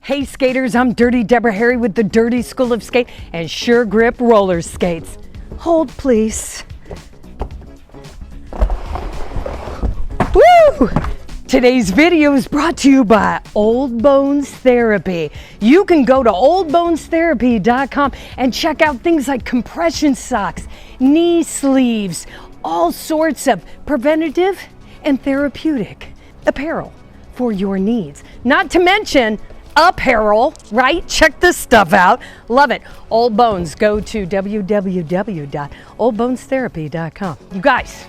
Hey skaters, I'm Dirty Deborah Harry with the Dirty School of Skate and SureGrip roller skates. Hold please. Woo! Today's video is brought to you by Old Bones Therapy. You can go to oldbonestherapy.com and check out things like compression socks, knee sleeves, all sorts of preventative and therapeutic apparel for your needs. Not to mention apparel, right? Check this stuff out. Love it. Old Bones. Go to www.oldbonestherapy.com. You guys,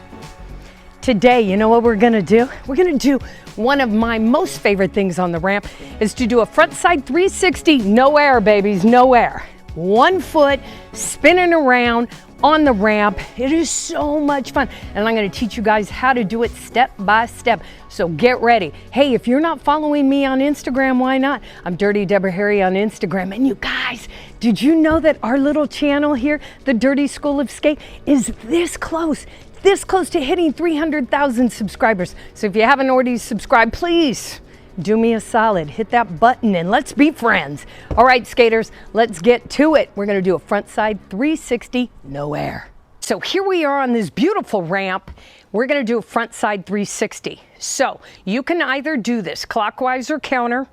today, you know what we're gonna do? We're gonna do one of my most favorite things on the ramp is to do a frontside 360, no air, babies, no air. 1 foot spinning around on the ramp. It is so much fun. And I'm gonna teach you guys how to do it step by step. So get ready. Hey, if you're not following me on Instagram, why not? I'm Dirty Deborah Harry on Instagram. And you guys, did you know that our little channel here, the Dirty School of Skate, is this close to hitting 300,000 subscribers. So if you haven't already subscribed, please do me a solid, hit that button and let's be friends. All right, skaters, let's get to it. We're gonna do a frontside 360, no air. So here we are on this beautiful ramp. We're gonna do a frontside 360. So you can either do this clockwise or counter.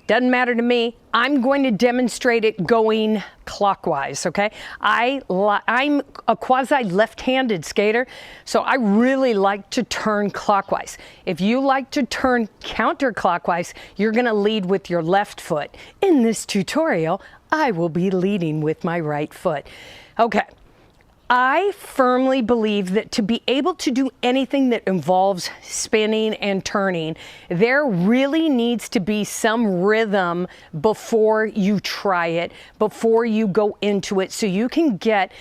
Doesn't matter to me. I'm going to demonstrate it going clockwise, okay? I'm a quasi left-handed skater, so I really like to turn clockwise. If you like to turn counterclockwise, you're gonna lead with your left foot. In this tutorial, I will be leading with my right foot. Okay. I firmly believe that to be able to do anything that involves spinning and turning, there really needs to be some rhythm before you try it, before you go into it, so you can get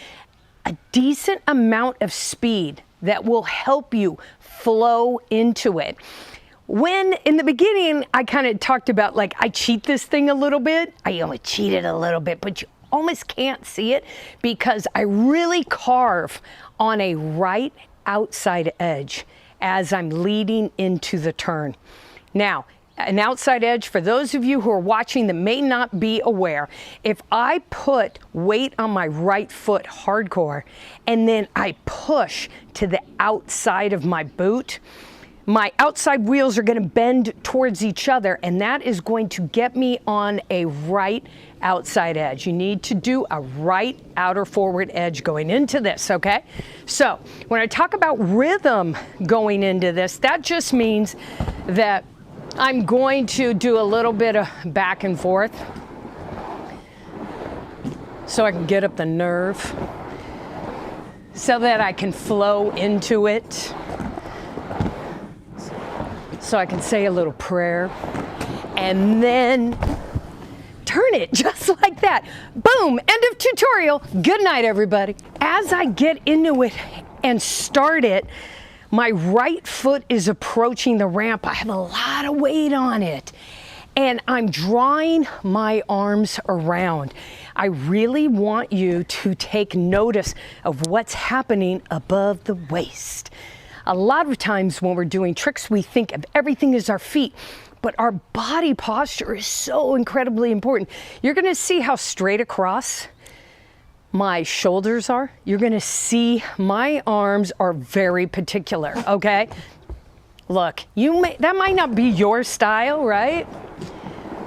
a decent amount of speed that will help you flow into it. When in the beginning, I kind of talked about like I cheat this thing a little bit. I only cheated a little bit, but you almost can't see it because I really carve on a right outside edge as I'm leading into the turn. Now, an outside edge, for those of you who are watching that may not be aware, if I put weight on my right foot hardcore and then I push to the outside of my boot, my outside wheels are going to bend towards each other, and that is going to get me on a right outside edge. You need to do a right outer forward edge going into this, okay? So when I talk about rhythm going into this, that just means that I'm going to do a little bit of back and forth so I can get up the nerve, so that I can flow into it, so I can say a little prayer, and then turn it just like that. Boom, end of tutorial. Good night, everybody. As I get into it and start it, my right foot is approaching the ramp. I have a lot of weight on it, and I'm drawing my arms around. I really want you to take notice of what's happening above the waist. A lot of times when we're doing tricks, we think of everything as our feet, but our body posture is so incredibly important. You're gonna see how straight across my shoulders are. You're gonna see my arms are very particular, okay? Look, that might not be your style, right?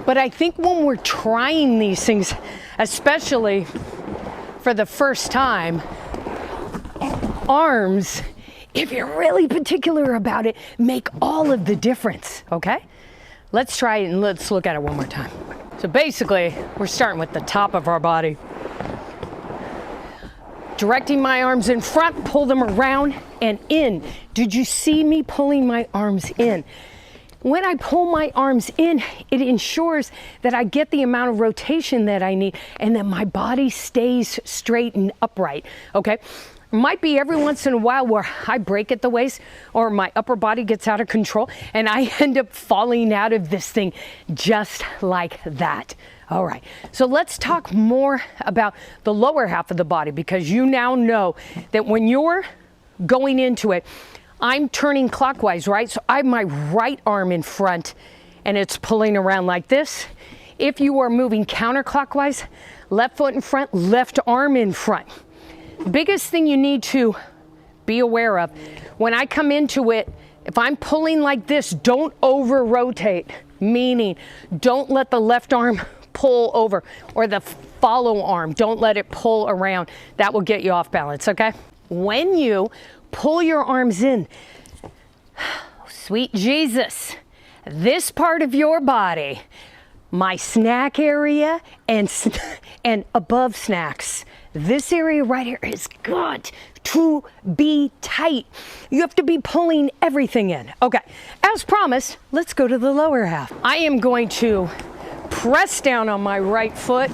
But I think when we're trying these things, especially for the first time, arms, if you're really particular about it, make all of the difference, okay? Let's try it and let's look at it one more time. So basically, we're starting with the top of our body. Directing my arms in front, pull them around and in. Did you see me pulling my arms in? When I pull my arms in, it ensures that I get the amount of rotation that I need and that my body stays straight and upright, okay? Might be every once in a while where I break at the waist or my upper body gets out of control and I end up falling out of this thing just like that. All right, so let's talk more about the lower half of the body, because you now know that when you're going into it, I'm turning clockwise, right? So I have my right arm in front and it's pulling around like this. If you are moving counterclockwise, left foot in front, left arm in front. The biggest thing you need to be aware of, when I come into it, if I'm pulling like this, don't over rotate, meaning don't let the left arm pull over, or the follow arm, don't let it pull around. That will get you off balance, okay? When you pull your arms in, sweet Jesus, this part of your body, my snack area and above snacks, this area right here is got to be tight. You have to be pulling everything in. Okay, as promised, let's go to the lower half. I am going to press down on my right foot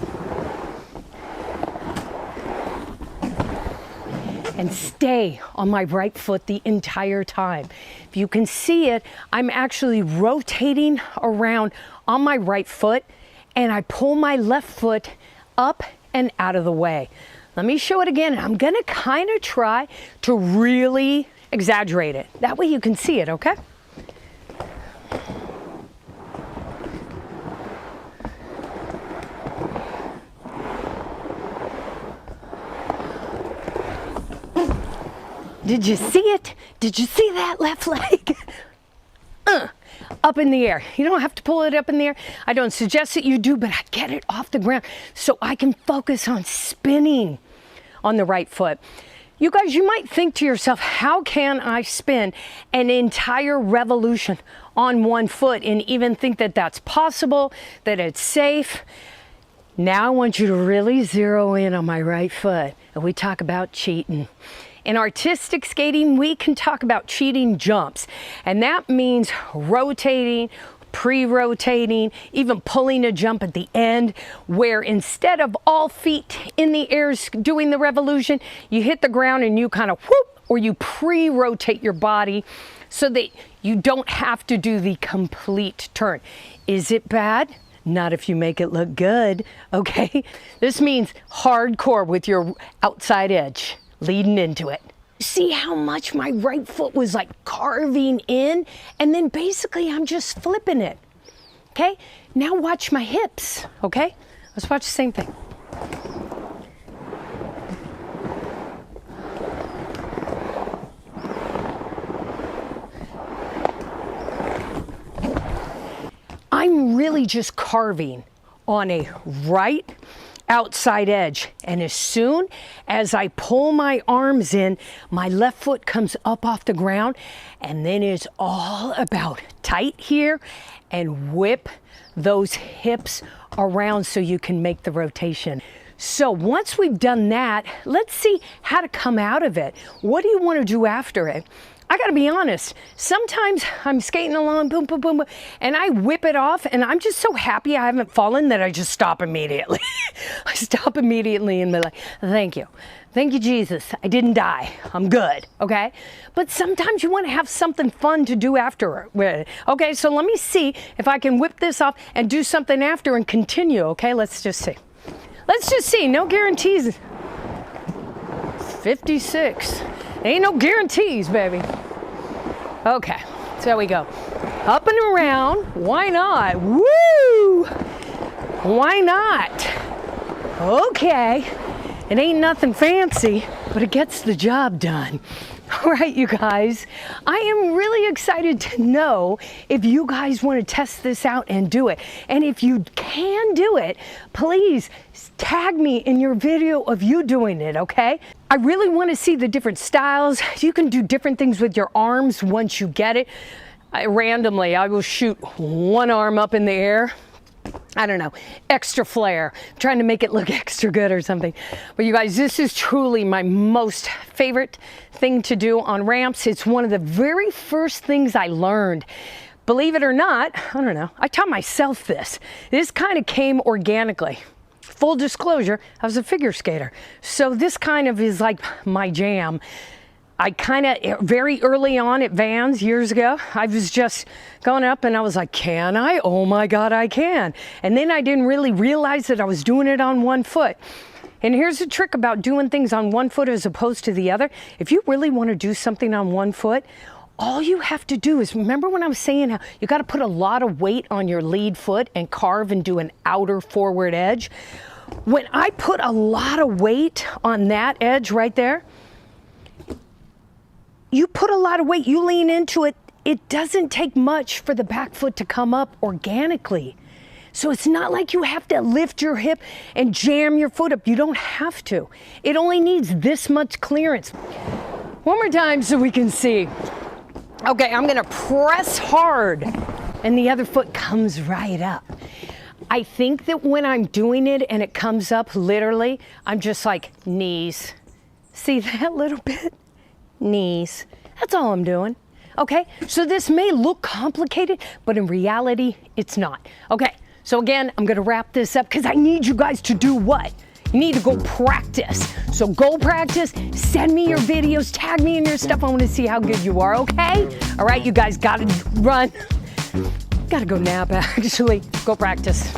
and stay on my right foot the entire time. If you can see it, I'm actually rotating around on my right foot, and I pull my left foot up and out of the way. Let me show it again. I'm gonna kind of try to really exaggerate it. That way you can see it, okay? Did you see it? Did you see that left leg? Up in the air. You don't have to pull it up in the air. I don't suggest that you do, but I get it off the ground so I can focus on spinning on the right foot. You guys, you might think to yourself, how can I spin an entire revolution on one foot and even think that that's possible, that it's safe? Now I want you to really zero in on my right foot, and we talk about cheating. In artistic skating, we can talk about cheating jumps, and that means rotating, pre-rotating, even pulling a jump at the end, where instead of all feet in the air doing the revolution, you hit the ground and you kind of whoop, or you pre-rotate your body so that you don't have to do the complete turn. Is it bad? Not if you make it look good, okay? This means hardcore with your outside edge leading into it. See how much my right foot was like carving in, and then basically I'm just flipping it. Okay, now watch my hips. Okay, let's watch the same thing. I'm really just carving on a right outside edge, and as soon as I pull my arms in, my left foot comes up off the ground, and then it's all about tight here and whip those hips around so you can make the rotation. So once we've done that, let's see how to come out of it. What do you want to do after it? I gotta be honest, sometimes I'm skating along, boom, boom, boom, boom, and I whip it off, and I'm just so happy I haven't fallen that I just stop immediately. I stop immediately and be like, thank you. Thank you, Jesus. I didn't die. I'm good, okay? But sometimes you wanna have something fun to do after. Okay, so let me see if I can whip this off and do something after and continue, okay? Let's just see. Let's just see, no guarantees. 56. Ain't no guarantees, baby. Okay, so there we go. Up and around, why not? Woo! Why not? Okay, it ain't nothing fancy, but it gets the job done. All right, you guys, I am really excited to know if you guys want to test this out and do it. And if you can do it, please tag me in your video of you doing it, okay? I really want to see the different styles. You can do different things with your arms once you get it. Randomly, I will shoot one arm up in the air. I don't know, extra flare, trying to make it look extra good or something. But you guys, this is truly my most favorite thing to do on ramps. It's one of the very first things I learned. Believe it or not, I don't know, I taught myself this. This kind of came organically. Full disclosure, I was a figure skater. So this kind of is like my jam. I kind of, very early on at Vans years ago, I was just going up and I was like, can I? Oh my God, I can. And then I didn't really realize that I was doing it on one foot. And here's the trick about doing things on one foot as opposed to the other. If you really want to do something on one foot, all you have to do is, remember when I was saying how you got to put a lot of weight on your lead foot and carve and do an outer forward edge? When I put a lot of weight on that edge right there, you put a lot of weight, you lean into it, it doesn't take much for the back foot to come up organically. So it's not like you have to lift your hip and jam your foot up. You don't have to. It only needs this much clearance. One more time so we can see. Okay, I'm gonna press hard and the other foot comes right up. I think that when I'm doing it and it comes up literally, I'm just like knees. See that little bit? Knees. That's all I'm doing. Okay, so this may look complicated, but in reality, it's not. Okay, so again, I'm gonna wrap this up because I need you guys to do what? You need to go practice. So go practice, send me your videos, tag me in your stuff. I wanna see how good you are, okay? All right, you guys gotta run. Gotta go nap, actually. Go practice.